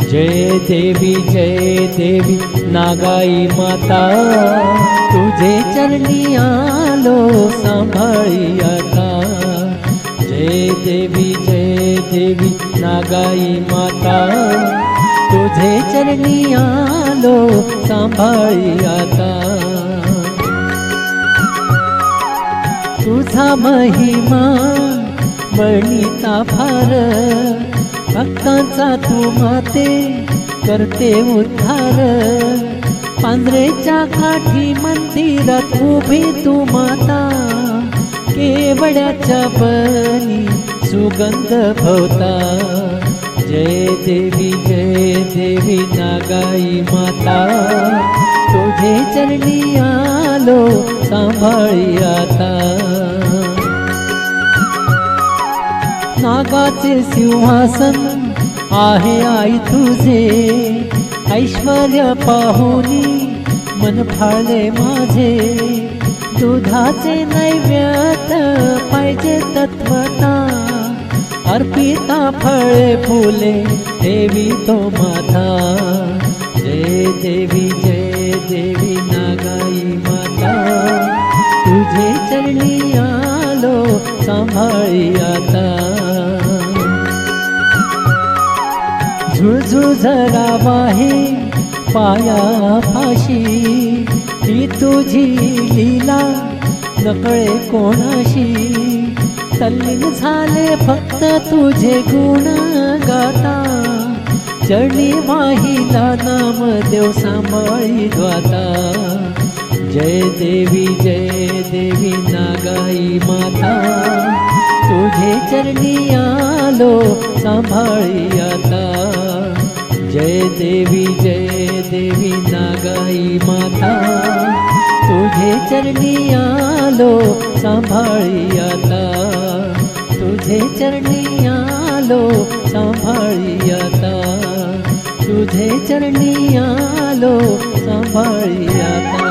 जय देवी नागाई माता, तुझे चरणी आलो सांभाळी आता। जय देवी नागाई माता, तुझे चरणी आलो सांभाळी आता। तुझा महिमा वर्णिता फार, भक्तांचा तू माते करते उद्धार। पांढरेच्या काठी मंदिरात उभी तू माता, केवड्याच्या बनी सुगंध भोवता। जय देवी नागाई माता, तुझे चरणी आलो सांभाळी आता। नागाचे सिंहासन आहे आई तुझे, ऐश्वर्य पाहुनी मन फाळले माझे। दुधाचे नैवेद्य पाहिजे तत्वता, अर्पिता फळे फुले देवी तो माता। जय देवी नागाई माता, तुझे चरणी आलो सांभाळी आता। झुळझुळ जरा वाहे पाया फाशी, ही तुझी लीला नकळे कोणाशी। तल्लीन झाले फक्त तुझे गुण गाता, चरणी वाहिला नाम देव सांभाळी द्वाता। जय देवी नागाई माता, तुझे चरणी आलो सांभाळी आता। जय देवी नागाई माता, तुझे चरणी आलो सांभाळी आता। तुझे चरणी आलो सांभाळी आता। तुझे चरणी आलो सांभाळी आता।